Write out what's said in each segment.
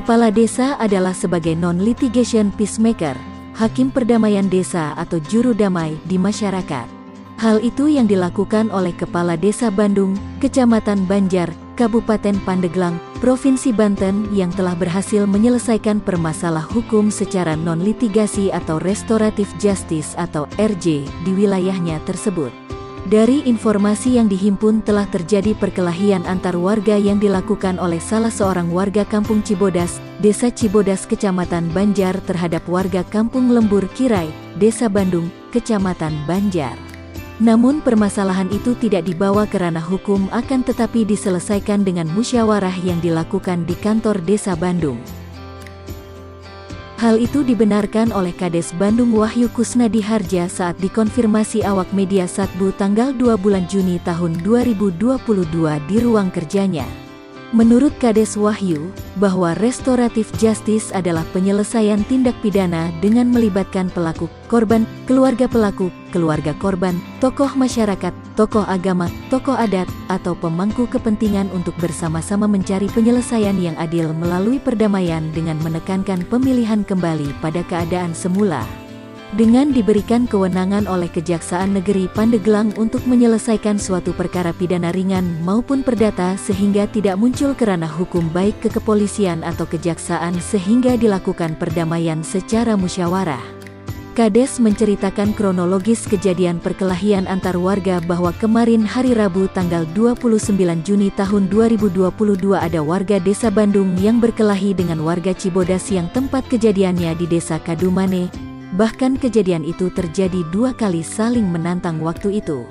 Kepala desa adalah sebagai non-litigation peacemaker, hakim perdamaian desa atau juru damai di masyarakat. Hal itu yang dilakukan oleh Kepala Desa Bandung, Kecamatan Banjar, Kabupaten Pandeglang, Provinsi Banten yang telah berhasil menyelesaikan permasalahan hukum secara non-litigasi atau restoratif justice atau RJ di wilayahnya tersebut. Dari informasi yang dihimpun telah terjadi perkelahian antar warga yang dilakukan oleh salah seorang warga Kampung Cibodas, Desa Cibodas Kecamatan Banjar terhadap warga Kampung Lembur Kirai, Desa Bandung, Kecamatan Banjar. Namun permasalahan itu tidak dibawa ke ranah hukum akan tetapi diselesaikan dengan musyawarah yang dilakukan di kantor Desa Bandung. Hal itu dibenarkan oleh Kades Bandung Wahyu Kusnadi Harja saat dikonfirmasi awak media Satbu tanggal 2 bulan Juni tahun 2022 di ruang kerjanya. Menurut Kades Wahyu, bahwa restoratif justice adalah penyelesaian tindak pidana dengan melibatkan pelaku, korban, keluarga pelaku, keluarga korban, tokoh masyarakat, tokoh agama, tokoh adat, atau pemangku kepentingan untuk bersama-sama mencari penyelesaian yang adil melalui perdamaian dengan menekankan pemilihan kembali pada keadaan semula. Dengan diberikan kewenangan oleh Kejaksaan Negeri Pandeglang untuk menyelesaikan suatu perkara pidana ringan maupun perdata sehingga tidak muncul ke ranah hukum baik ke kepolisian atau kejaksaan sehingga dilakukan perdamaian secara musyawarah. Kades menceritakan kronologis kejadian perkelahian antar warga bahwa kemarin hari Rabu tanggal 29 Juni tahun 2022 ada warga Desa Bandung yang berkelahi dengan warga Cibodas yang tempat kejadiannya di Desa Kadumane. Bahkan kejadian itu terjadi 2 kali saling menantang waktu itu.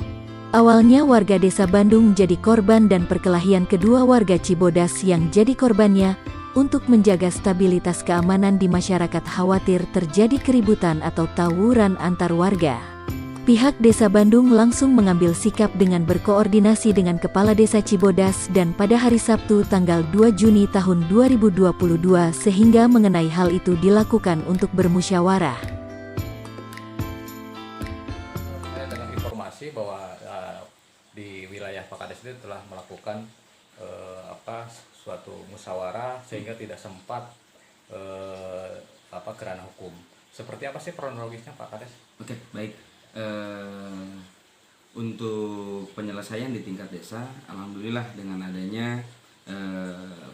Awalnya warga Desa Bandung jadi korban dan perkelahian kedua warga Cibodas yang jadi korbannya. Untuk menjaga stabilitas keamanan di masyarakat khawatir terjadi keributan atau tawuran antar warga. Pihak Desa Bandung langsung mengambil sikap dengan berkoordinasi dengan Kepala Desa Cibodas dan pada hari Sabtu tanggal 2 Juni tahun 2022 sehingga mengenai hal itu dilakukan untuk bermusyawarah. Bahwa di wilayah Pak Kades itu telah melakukan suatu musyawarah sehingga tidak sempat ke ranah hukum. Seperti apa sih kronologisnya Pak Kades? Oke, baik. Untuk penyelesaian di tingkat desa, alhamdulillah dengan adanya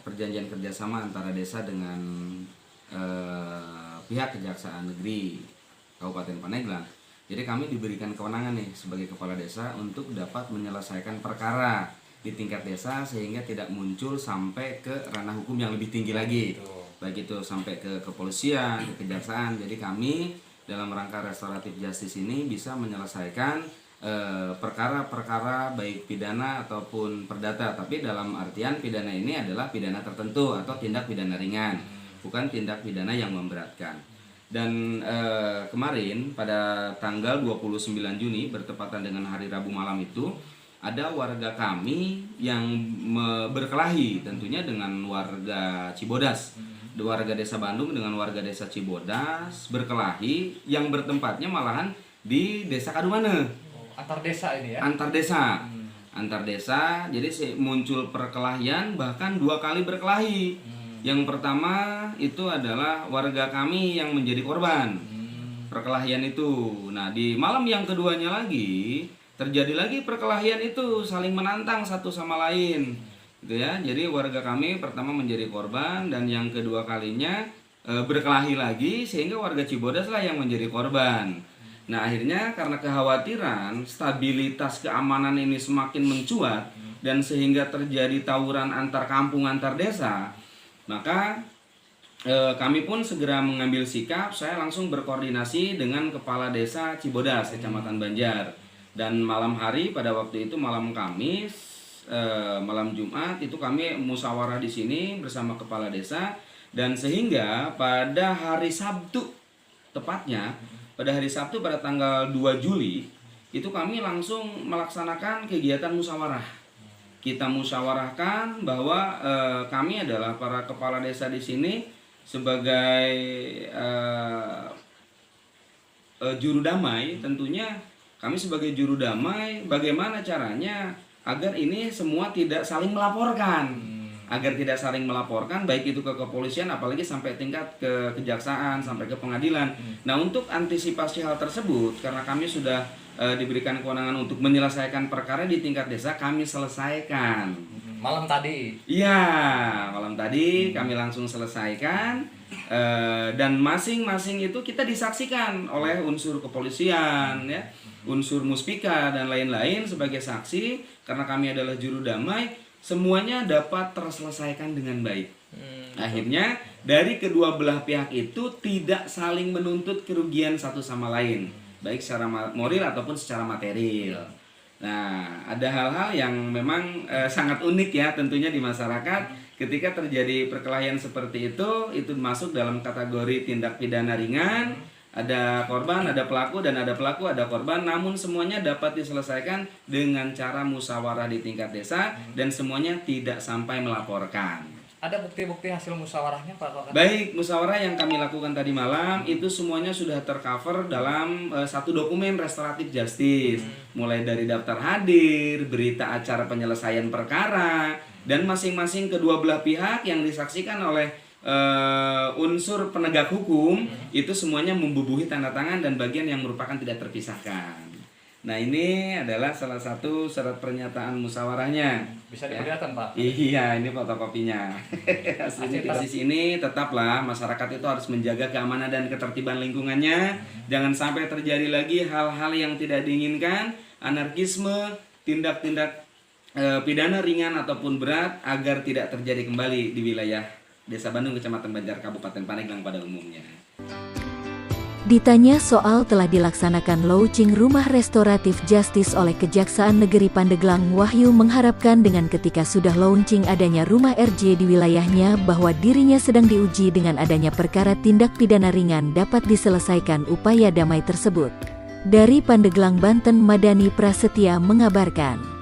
perjanjian kerjasama antara desa dengan pihak Kejaksaan Negeri Kabupaten Pandeglang. Jadi kami diberikan kewenangan nih sebagai kepala desa untuk dapat menyelesaikan perkara di tingkat desa sehingga tidak muncul sampai ke ranah hukum yang lebih tinggi lagi. Baik itu sampai ke kepolisian, ke kejaksaan. Jadi kami dalam rangka restoratif justice ini bisa menyelesaikan perkara-perkara baik pidana ataupun perdata. Tapi dalam artian pidana ini adalah pidana tertentu atau tindak pidana ringan, bukan tindak pidana yang memberatkan. Dan kemarin pada tanggal 29 Juni bertepatan dengan hari Rabu malam itu ada warga kami yang berkelahi tentunya dengan warga Cibodas. Warga Desa Bandung dengan warga Desa Cibodas berkelahi yang bertempatnya malahan di Desa Kadumane. Antar desa ini ya? Antar desa. Antar desa, jadi muncul perkelahian bahkan 2 kali berkelahi. Yang pertama itu adalah warga kami yang menjadi korban perkelahian itu. Nah di malam yang keduanya lagi terjadi lagi perkelahian itu saling menantang satu sama lain, gitu ya. Jadi warga kami pertama menjadi korban dan yang kedua kalinya berkelahi lagi sehingga warga Cibodas lah yang menjadi korban. Nah akhirnya karena kekhawatiran stabilitas keamanan ini semakin mencuat dan sehingga terjadi tawuran antar kampung antar desa. Maka kami pun segera mengambil sikap. Saya langsung berkoordinasi dengan Kepala Desa Cibodas, Kecamatan Banjar. Dan malam hari pada waktu itu malam Kamis, malam Jumat itu kami musyawarah di sini bersama Kepala Desa. Dan sehingga pada hari Sabtu, tepatnya pada hari Sabtu pada tanggal 2 Juli itu kami langsung melaksanakan kegiatan musyawarah. Kita musyawarahkan bahwa kami adalah para kepala desa di sini sebagai juru damai. Tentunya kami sebagai juru damai bagaimana caranya agar ini semua tidak saling melaporkan. agar tidak saling melaporkan, baik itu ke kepolisian apalagi sampai tingkat ke kejaksaan sampai ke pengadilan. Nah, untuk antisipasi hal tersebut, karena kami sudah diberikan kewenangan untuk menyelesaikan perkara di tingkat desa, kami selesaikan. Malam tadi? Iya, malam tadi kami langsung selesaikan, dan masing-masing itu kita disaksikan oleh unsur kepolisian, ya, unsur muspika dan lain-lain sebagai saksi, karena kami adalah juru damai. Semuanya dapat terselesaikan dengan baik. Akhirnya dari kedua belah pihak itu tidak saling menuntut kerugian satu sama lain, baik secara moral ataupun secara material. Nah, ada hal-hal yang memang sangat unik ya tentunya di masyarakat ketika terjadi perkelahian seperti itu masuk dalam kategori tindak pidana ringan. Ada korban, ada pelaku, dan ada pelaku, ada korban, namun semuanya dapat diselesaikan dengan cara musyawarah di tingkat desa dan semuanya tidak sampai melaporkan. Ada bukti-bukti hasil musyawarahnya Pak? Baik, musyawarah yang kami lakukan tadi malam itu semuanya sudah tercover dalam satu dokumen restoratif justice, mulai dari daftar hadir, berita acara penyelesaian perkara, dan masing-masing kedua belah pihak yang disaksikan oleh unsur penegak hukum itu semuanya membubuhi tanda tangan dan bagian yang merupakan tidak terpisahkan. Nah, ini adalah salah satu syarat pernyataan musyawarahnya. Bisa diperlihatkan Pak? Iya, ini fotokopinya. Di sini tetaplah masyarakat itu harus menjaga keamanan dan ketertiban lingkungannya. Jangan sampai terjadi lagi hal-hal yang tidak diinginkan, anarkisme, tindak-tindak pidana ringan ataupun berat, agar tidak terjadi kembali di wilayah Desa Bandung, Kecamatan Banjar, Kabupaten Pandeglang pada umumnya. Ditanya soal telah dilaksanakan launching Rumah Restoratif Justice oleh Kejaksaan Negeri Pandeglang, Wahyu mengharapkan dengan ketika sudah launching adanya rumah RJ di wilayahnya bahwa dirinya sedang diuji dengan adanya perkara tindak pidana ringan dapat diselesaikan upaya damai tersebut. Dari Pandeglang, Banten, Madani Prasetya mengabarkan.